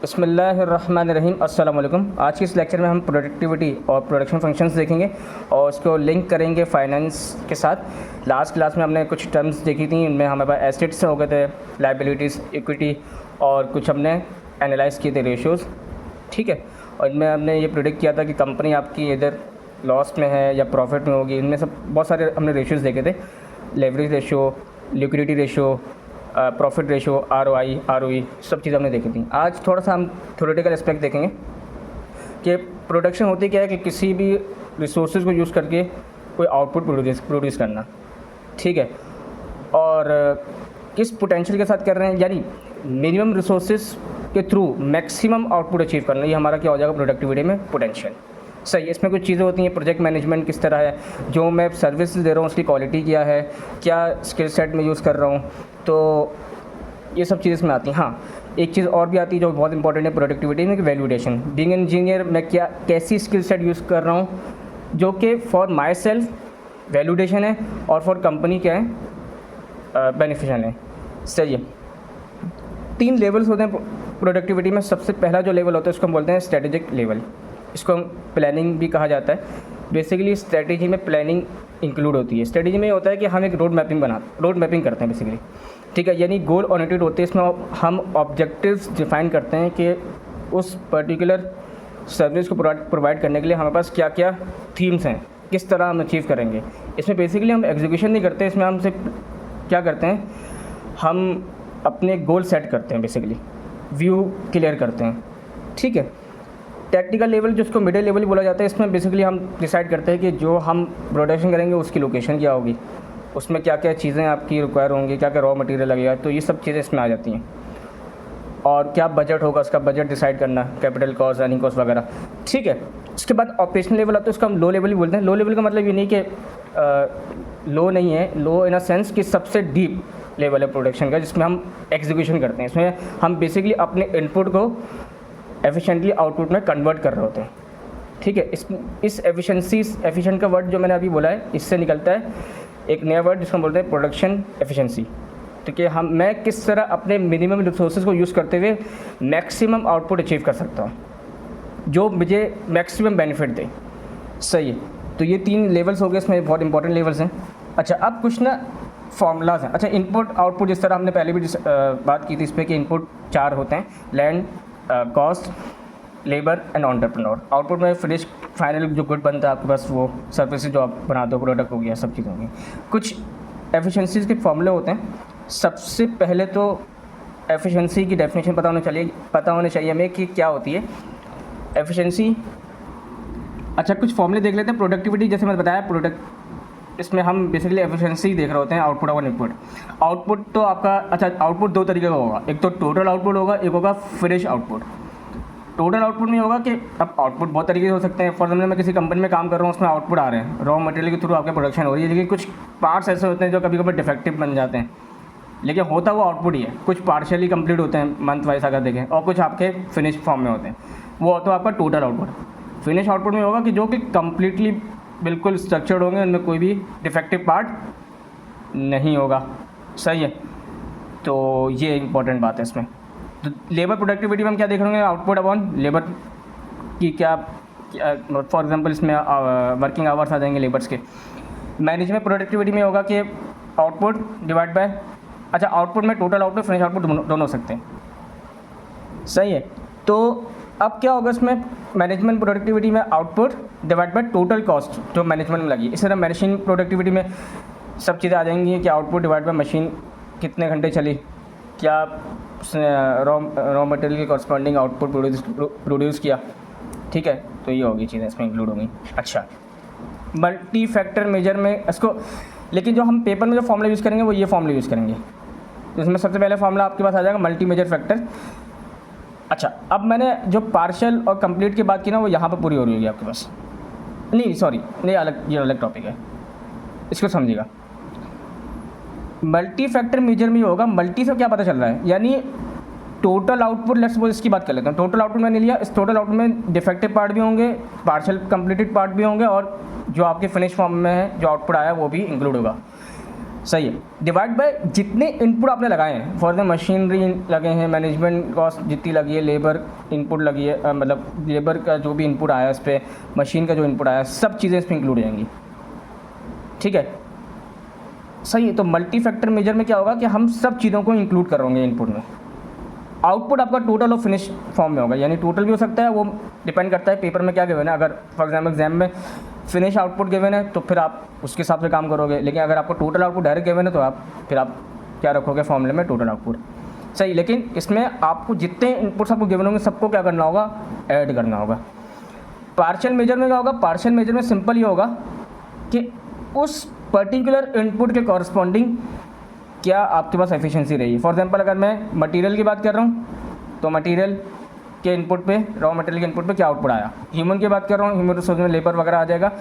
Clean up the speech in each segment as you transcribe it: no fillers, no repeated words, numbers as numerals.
बिस्मिल्लाहिर्रहमानिर्रहीम। अस्सलाम वालेकुम। आज के इस लेक्चर में हम प्रोडक्टिविटी और प्रोडक्शन फंक्शंस देखेंगे और उसको लिंक करेंगे फाइनेंस के साथ। लास्ट क्लास में हमने कुछ टर्म्स देखी थी, इनमें हमारे पास एसेट्स हो गए थे, लायबिलिटीज़, इक्विटी और कुछ हमने एनालाइज़ किए थे रेशियोज़, ठीक है। और इनमें हमने ये प्रेडिक्ट किया था कि कंपनी आपकी इधर लॉस में है या प्रॉफिट में होगी। इनमें सब बहुत सारे हमने रेशियोज़ देखे थे, leverage ratio, liquidity ratio, profit ratio, ROI, ROE, सब चीज़ें हमने देखी थी। आज थोड़ा सा हम थ्योरेटिकल एस्पेक्ट देखेंगे कि प्रोडक्शन होती क्या है कि किसी भी रिसोर्सेज को यूज़ करके कोई आउटपुट प्रोड्यूस करना, ठीक है। और किस पोटेंशियल के साथ कर रहे हैं, यानी मिनिमम रिसोर्सेज के थ्रू मैक्सिमम आउटपुट अचीव करना। ये हमारा क्या हो जाएगा प्रोडक्टिविटी में पोटेंशियल। सही, इसमें कुछ चीज़ें होती हैं, प्रोजेक्ट मैनेजमेंट किस तरह है, जो मैं सर्विस दे रहा हूँ उसकी क्वालिटी क्या है, क्या स्किल सेट में यूज़ कर रहा हूँ, तो ये सब चीज़ें इसमें आती हैं। हाँ, एक चीज़ और भी आती है जो बहुत इंपॉर्टेंट है प्रोडक्टिविटी में, कि वैल्यूडेशन। बीइंग इंजीनियर मैं क्या कैसी स्किल सेट यूज़ कर रहा हूँ जो कि फॉर माई सेल्फ वैल्यूडेशन है और फॉर कंपनी क्या है बेनिफिशियल है। सही है। 3 लेवल्स होते हैं प्रोडक्टिविटी में। सबसे पहला जो लेवल होता है उसको हम बोलते हैं स्ट्रेटेजिक लेवल, इसको हम प्लानिंग भी कहा जाता है। बेसिकली स्ट्रेटेजी में प्लानिंग इंक्लूड होती है। स्ट्रेटेजी में ये होता है कि हम एक रोड मैपिंग करते हैं बेसिकली, ठीक है। यानी गोल ओरिएंटेड होते हैं, इसमें हम ऑब्जेक्टिव्स डिफाइन करते हैं कि उस पर्टिकुलर सर्विस को प्रोवाइड करने के लिए हमारे पास क्या क्या थीम्स हैं, किस तरह हम अचीव करेंगे। इसमें बेसिकली हम एग्जीक्यूशन नहीं करते, इसमें हम सिर्फ क्या करते हैं, हम अपने गोल सेट करते हैं, बेसिकली व्यू क्लियर करते हैं, ठीक है। टेक्निकल लेवल जिसको मिडिल लेवल बोला जाता है, इसमें बेसिकली हम डिसाइड करते हैं कि जो हम प्रोडक्शन करेंगे उसकी लोकेशन क्या होगी, उसमें क्या क्या चीज़ें आपकी रिक्वायर होंगी, क्या क्या रॉ मटेरियल लगेगा, तो ये सब चीज़ें इसमें आ जाती हैं। और क्या बजट होगा, उसका बजट डिसाइड करना, कैपिटल कॉस्ट, रनिंग कॉस्ट वगैरह, ठीक है। उसके बाद ऑपरेशनल लेवल आता है, उसका हम लो लेवल ही बोलते हैं। लो लेवल का मतलब ये नहीं कि लो नहीं है, लो इन अ सेंस कि सबसे डीप लेवल है प्रोडक्शन का, जिसमें हम एग्जीक्यूशन करते हैं। इसमें हम बेसिकली अपने इनपुट को एफिशिएंटली आउटपुट में कन्वर्ट कर रहे होते हैं, ठीक है। इस एफिशिएंट का वर्ड जो मैंने अभी बोला है, इससे निकलता है एक नया वर्ड जिसको हम बोलते हैं प्रोडक्शन एफिशिएंसी। तो कि मैं किस तरह अपने मिनिमम रिसोर्सेज को यूज़ करते हुए मैक्सिमम आउटपुट अचीव कर सकता हूँ जो मुझे मैक्सिमम बेनिफिट दे। सही है। तो ये 3 लेवल्स हो गए, इसमें बहुत इंपॉर्टेंट लेवल्स हैं। अच्छा, अब कुछ ना फॉर्मूलाज हैं। अच्छा, इनपुट आउटपुट जिस तरह हमने पहले भी बात की थी इस पर कि इनपुट 4 होते हैं, land, cost, labour and entrepreneur. Output में फिनिश फाइनल जो गुड बनता है आपके पास, वो सर्विस जो आप बनाते हो, प्रोडक्ट हो गया, सब चीज़ होंगी। कुछ एफिशिएंसीज़ के फॉर्मूले होते हैं। सबसे पहले तो एफिशिएंसी की डेफिनेशन पता होना चाहिए हमें कि क्या होती है एफिशिएंसी। अच्छा, कुछ फॉर्मूले देख लेते हैं। प्रोडक्टिविटी जैसे मैंने बताया, इसमें हम बेसिकली एफिशिएंसी देख रहे होते हैं, आउटपुट और इनपुट। आउटपुट तो आपका, अच्छा, आउटपुट 2 तरीके का होगा, एक तो टोटल आउटपुट होगा, एक होगा फिनिश आउटपुट। टोटल आउटपुट में होगा कि अब आउटपुट बहुत तरीके से हो सकते हैं। फॉर एग्जाम्पल मैं किसी कंपनी में काम कर रहा हूँ, उसमें आउटपुट आ रहे हैं, रॉ मटेरियल के थ्रू आपके प्रोडक्शन हो रही है, लेकिन कुछ पार्ट्स ऐसे होते हैं जो कभी कभी डिफेक्टिव बन जाते हैं, लेकिन होता वो आउटपुट ही है। कुछ पार्शियली कंप्लीट होते हैं मंथ वाइज अगर देखें, और कुछ आपके फिनिश फॉर्म में होते हैं, वो होता है आपका टोटल आउटपुट। फिनिश आउटपुट में होगा कि जो कि कम्प्लीटली बिल्कुल स्ट्रक्चर्ड होंगे, उनमें कोई भी डिफेक्टिव पार्ट नहीं होगा। सही है। तो ये इंपॉर्टेंट बात है इसमें। तो लेबर प्रोडक्टिविटी में हम क्या देख रहे हैं, आउटपुट अपॉन लेबर की क्या फॉर एग्जांपल इसमें वर्किंग आवर्स आ जाएंगे लेबर्स के। मैनेजमेंट प्रोडक्टिविटी में होगा कि आउटपुट डिवाइड बाय, अच्छा, आउटपुट में टोटल आउटपुट फिनिश आउटपुट दोनों हो सकते हैं। सही है। तो अब क्या होगा इसमें, मैनेजमेंट प्रोडक्टिविटी में output divide by total cost जो मैनेजमेंट में लगी। इसी तरह मशीन प्रोडक्टिविटी में सब चीज़ें आ जाएंगी कि आउटपुट डिवाइड बाय मशीन कितने घंटे चली, क्या रॉ मटेरियल के कॉरस्पॉन्डिंग आउटपुट प्रोड्यूस किया, ठीक है। तो ये होगी चीज़ें इसमें इंक्लूड होंगी। अच्छा, मल्टी फैक्टर मेजर में इसको, लेकिन जो हम पेपर में जो फॉर्मूला यूज़ करेंगे वो ये फॉर्मूला यूज़ करेंगे। तो इसमें सबसे पहले फॉर्मूला आपके पास आ जाएगा मल्टी मेजर फैक्टर। अच्छा, अब मैंने जो पार्शियल और कंप्लीट की बात की ना, वो यहाँ पर पूरी हो रही होगी आपके पास। नहीं सॉरी, नहीं, ये अलग टॉपिक है, इसको समझिएगा। मल्टी फैक्टर मेजर में होगा, मल्टी से क्या पता चल रहा है, यानी टोटल आउटपुट, लेट्स सपोज इसकी बात कर लेते हैं। टोटल आउटपुट मैंने लिया, इस टोटल आउटपुट में डिफेक्टिव पार्ट भी होंगे, पार्शियल कंप्लीटेड पार्ट भी होंगे, और जो आपके फिनिश फॉर्म में है जो आउटपुट आया वो भी इंक्लूड होगा। सही है, डिवाइड बाय जितने इनपुट आपने लगाए हैं, फॉर द मशीनरी लगे हैं, मैनेजमेंट कॉस्ट जितनी लगी है, लेबर इनपुट लगी है, मतलब लेबर का जो भी इनपुट आया है इस पर, मशीन का जो इनपुट आया है, सब चीज़ें इस पर इंक्लूड हो जाएंगी। ठीक है, सही है। तो मल्टी फैक्टर मेजर में क्या होगा कि हम सब चीज़ों को इंक्लूड कर होंगे इनपुट में। आउटपुट आपका टोटल और फिनिश फॉर्म में होगा, यानी टोटल भी हो सकता है, वो डिपेंड करता है पेपर में क्या गिवन है। अगर फॉर एग्जाम्पल एग्जाम में फिनिश आउटपुट गिवन है तो फिर आप उसके हिसाब से काम करोगे, लेकिन अगर आपको टोटल आउटपुट डायरेक्ट गिवन है तो आप क्या रखोगे फॉर्मूले में, टोटल आउटपुट। सही, लेकिन इसमें आपको जितने इनपुट्स आपको गिवन होंगे सबको क्या करना होगा, ऐड करना होगा। पार्शियल मेजर में क्या होगा, पार्शियल मेजर में सिंपल ये होगा कि उस पर्टिकुलर इनपुट के कॉरस्पॉन्डिंग क्या आपके पास एफिशिएंसी रही है। फॉर एग्जांपल अगर मैं मटेरियल की बात कर रहा हूँ तो मटेरियल के इनपुट पे, रॉ मटेरियल के इनपुट पे क्या आउटपुट आया। ह्यूमन की बात कर रहा हूँ, ह्यूमन रिसोर्स में लेबर वगैरह आ जाएगा,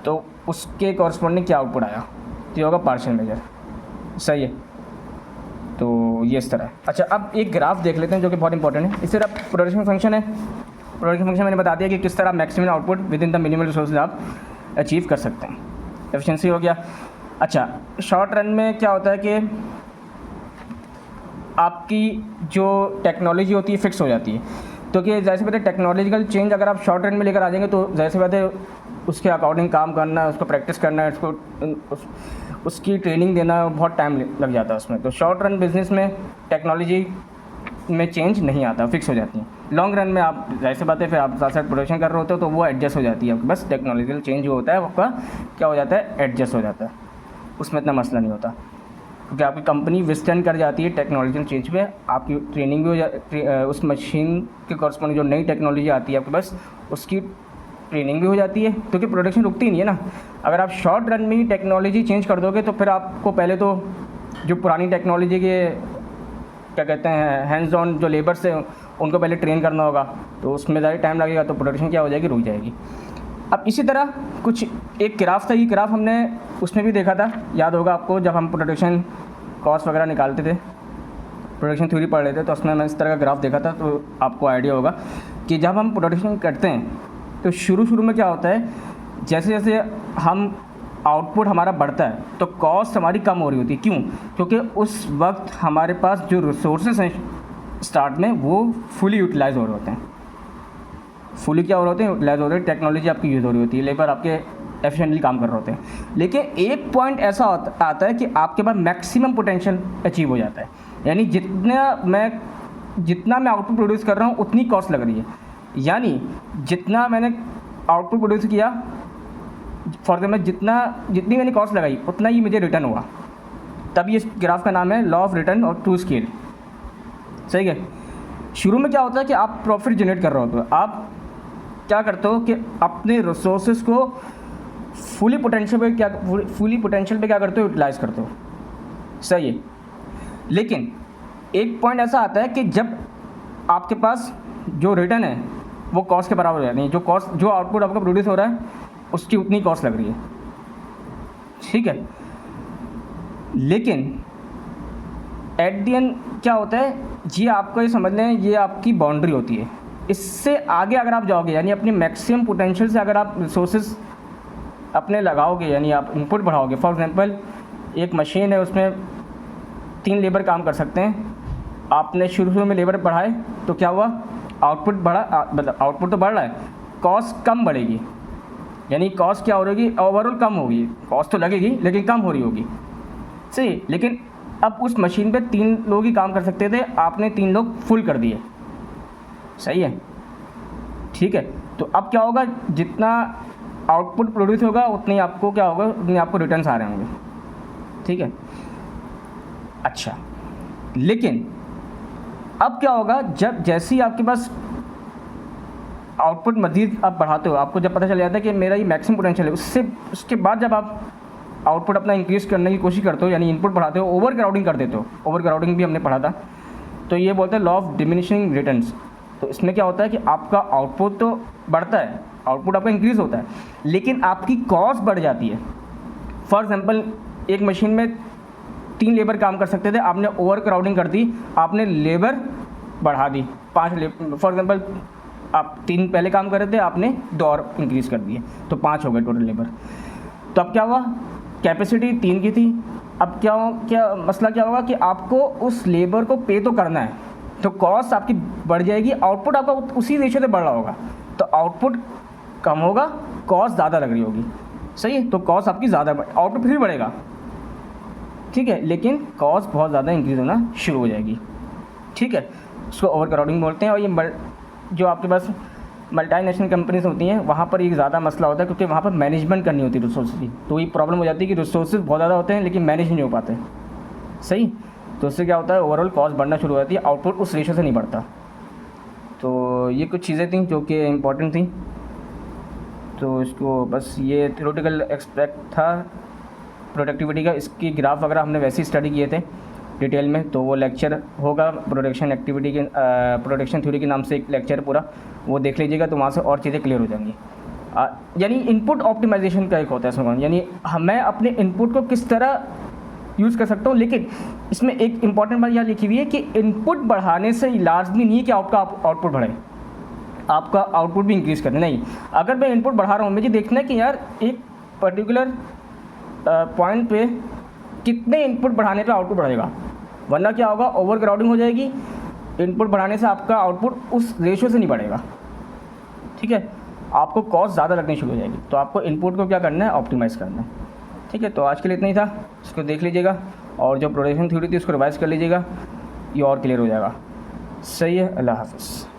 तो उसके कॉरस्पॉन्डिंग क्या आउटपुट आया, तो ये होगा पार्शियल मेजर। सही है, तो ये इस तरह है। अच्छा, अब एक ग्राफ देख लेते हैं जो कि बहुत इंपॉर्टेंट है। इस तरह प्रोडक्शन फंक्शन है, प्रोडक्शन फंक्शन मैंने बता दिया कि किस तरह आप maximum output with in the minimal resource आप अचीव कर सकते हैं। एफिशिएंसी हो गया। अच्छा, शॉर्ट रन में क्या होता है कि आपकी जो टेक्नोलॉजी होती है फिक्स हो जाती है, तो कि जैसे बात है टेक्नोलॉजिकल चेंज अगर आप शॉर्ट रन में लेकर आ जाएंगे तो जैसे बात है उसके अकॉर्डिंग काम करना है, उसको प्रैक्टिस करना है, उसकी ट्रेनिंग देना, बहुत टाइम लग जाता है उसमें। तो शॉर्ट रन बिजनेस में टेक्नोलॉजी में चेंज नहीं आता, फिक्स हो जाती है। लॉन्ग रन में आप जैसे बात है फिर आप साथ साथ प्रोडक्शन कर रहे होते हो तो वो एडजस्ट हो जाती है आपकी, बस टेक्नोलॉजिकल चेंज जो होता है आपका क्या हो जाता है, एडजस्ट हो जाता है, उसमें इतना मसला नहीं होता, क्योंकि आपकी कंपनी विस्टर्न कर जाती है टेक्नोलॉजिकल चेंज पे, आपकी ट्रेनिंग भी हो जाती, उस मशीन के कॉरस्पॉन्डिंग जो नई टेक्नोलॉजी आती है आपके पास उसकी ट्रेनिंग भी हो जाती है, क्योंकि प्रोडक्शन रुकती नहीं है ना। अगर आप शॉर्ट रन में ही टेक्नोलॉजी चेंज कर दोगे तो फिर आपको पहले तो जो पुरानी टेक्नोलॉजी के क्या कहते हैं हैंड्स ऑन जो लेबर्स हैं उनको पहले ट्रेन करना होगा, तो उसमें ज़्यादा टाइम लगेगा, तो प्रोडक्शन क्या हो जाएगी, रुक जाएगी। अब इसी तरह कुछ एक ग्राफ था, ये ग्राफ हमने उसमें भी देखा था, याद होगा आपको, जब हम प्रोडक्शन कॉस्ट वगैरह निकालते थे, प्रोडक्शन थ्योरी पढ़ रहे थे, तो उसमें मैंने इस तरह का ग्राफ देखा था। तो आपको आइडिया होगा कि जब हम प्रोडक्शन करते हैं तो शुरू में क्या होता है, जैसे जैसे हम आउटपुट हमारा बढ़ता है तो कॉस्ट हमारी कम हो रही होती है। क्यों? क्योंकि उस वक्त हमारे पास जो रिसोर्सेज हैं स्टार्ट में वो फुली यूटिलाइज हो रहे होते हैं, फुली क्या हो रहे होते हैं, यूटिलाइज हो रहे हैं, टेक्नोलॉजी आपकी यूज़ हो रही होती है, लेबर आपके एफिशिएंटली काम कर रहे होते हैं। लेकिन एक पॉइंट ऐसा आता है कि आपके पास मैक्सिमम पोटेंशियल अचीव हो जाता है, यानी जितना मैं आउटपुट प्रोड्यूस कर रहा हूँ उतनी कॉस्ट लग रही है, यानी जितना मैंने आउटपुट प्रोड्यूस किया फॉर एग्जाम्पल जितनी मैंने कॉस्ट लगाई उतना ही मुझे रिटर्न हुआ, तब ये ग्राफ का नाम है लॉ ऑफ रिटर्न और टू स्केल। सही है। शुरू में क्या होता है कि आप प्रॉफिट जनरेट कर रहे होते हो, आप क्या करते हो कि अपने रिसोर्सेज को फुली पोटेंशियल पे क्या करते हो, यूटिलाइज करते हो। सही है। लेकिन एक पॉइंट ऐसा आता है कि जब आपके पास जो रिटर्न है वो कॉस्ट के बराबर हो जाती है, जो आउटपुट आपका प्रोड्यूस हो रहा है उसकी उतनी कॉस्ट लग रही है। ठीक है। लेकिन एट द एंड क्या होता है, ये आपको ये समझ लें, ये आपकी बाउंड्री होती है। इससे आगे अगर आप जाओगे, यानी अपनी मैक्सिमम पोटेंशियल से अगर आप रिसोर्सेज अपने लगाओगे, यानी आप इनपुट बढ़ाओगे, फॉर एग्जांपल एक मशीन है उसमें 3 लेबर काम कर सकते हैं, आपने शुरू में लेबर बढ़ाए तो क्या हुआ, आउटपुट बढ़ा, मतलब आउटपुट तो बढ़ रहा है, कॉस्ट कम बढ़ेगी, यानी कॉस्ट क्या हो रही होगी, ओवरऑल कम होगी, कॉस्ट तो लगेगी लेकिन कम हो रही होगी। सही। लेकिन अब उस मशीन पे 3 लोग ही काम कर सकते थे, आपने 3 लोग फुल कर दिए। सही है। ठीक है। तो अब क्या होगा, जितना आउटपुट प्रोड्यूस होगा उतनी आपको क्या होगा, उतनी आपको रिटर्न्स आ रहे होंगे। ठीक है। अच्छा, लेकिन अब क्या होगा, जब जैसे ही आपके पास आउटपुट मज़ीद आप बढ़ाते हो, आपको जब पता चल जाता है कि मेरा ये मैक्सिमम पोटेंशियल है, उसके बाद जब आप आउटपुट अपना इंक्रीज़ करने की कोशिश करते हो, यानी इनपुट बढ़ाते हो, ओवर क्राउडिंग कर देते हो। ओवर क्राउडिंग भी हमने पढ़ा था, तो ये बोलते हैं लॉ ऑफ डिमिनिशिंग रिटर्न्स। तो इसमें क्या होता है कि आपका आउटपुट तो बढ़ता है, आउटपुट आपका इंक्रीज़ होता है, लेकिन आपकी कॉस्ट बढ़ जाती है। फॉर एग्जांपल एक मशीन में 3 लेबर काम कर सकते थे, आपने ओवर क्राउडिंग कर दी, आपने लेबर बढ़ा दी, 5 लेबर, फॉर एग्जांपल आप 3 पहले काम कर रहे थे, आपने 2 और इंक्रीज़ कर दिए, तो 5 हो गए टोटल लेबर। तो अब क्या हुआ, कैपेसिटी 3 की थी, अब क्या मसला क्या होगा कि आपको उस लेबर को पे तो करना है, तो कॉस्ट आपकी बढ़ जाएगी, आउटपुट आपका उसी रेशियो से बढ़ रहा होगा, तो आउटपुट कम होगा, कॉस्ट ज़्यादा लग रही होगी, सही है। तो कॉस्ट आपकी ज़्यादा, आउटपुट फिर बढ़ेगा, ठीक है, लेकिन कॉस्ट बहुत ज़्यादा इंक्रीज़ होना शुरू हो जाएगी, ठीक है। इसको ओवर क्राउडिंग बोलते हैं। और ये जो आपके पास मल्टीनेशनल कंपनीज होती हैं वहाँ पर एक ज़्यादा मसला होता है, क्योंकि वहाँ पर मैनेजमेंट करनी होती है रिसोर्स की, तो ये प्रॉब्लम हो जाती है कि रिसोर्सेज बहुत ज़्यादा होते हैं लेकिन मैनेज नहीं हो पाते, सही। तो उससे क्या होता है, ओवरऑल कॉस्ट बढ़ना शुरू हो जाती है, आउटपुट उस रेशो से नहीं बढ़ता। तो ये कुछ चीज़ें थी जो कि इम्पोर्टेंट थी। तो इसको बस ये थ्योरेटिकल एस्पेक्ट था प्रोडक्टिविटी का। इसकी ग्राफ वगैरह हमने वैसे ही स्टडी किए थे डिटेल में, तो वो लेक्चर होगा प्रोडक्शन एक्टिविटी के प्रोडक्शन थ्योरी के नाम से एक लेक्चर पूरा, वो देख लीजिएगा, तो वहाँ से और चीज़ें क्लियर हो जाएंगी। यानी इनपुट ऑप्टिमाइजेशन का एक होता है इसमें, यानी मैं अपने इनपुट को किस तरह यूज़ कर सकता हूँ। लेकिन इसमें एक इंपॉर्टेंट बात यहाँ लिखी हुई है कि इनपुट बढ़ाने से लाजमी नहीं है कि आपका आउटपुट बढ़े, आपका आउटपुट भी इंक्रीज़ करना नहीं। अगर मैं इनपुट बढ़ा रहा हूँ, मुझे देखना है कि यार एक पर्टिकुलर पॉइंट पे कितने इनपुट बढ़ाने पे आउटपुट बढ़ेगा, वरना क्या होगा, ओवर क्राउडिंग हो जाएगी। इनपुट बढ़ाने से आपका आउटपुट उस रेशियो से नहीं बढ़ेगा, ठीक है, आपको कॉस्ट ज़्यादा लगनी शुरू हो जाएगी। तो आपको इनपुट को क्या करना है, ऑप्टिमाइज़ करना है, ठीक है। तो आज के लिए इतना ही था, इसको देख लीजिएगा और जो प्रोडक्शन थ्योरी थी उसको रिवाइज कर लीजिएगा, ये और क्लियर हो जाएगा। सही है, अल्लाह हाफ़िज़।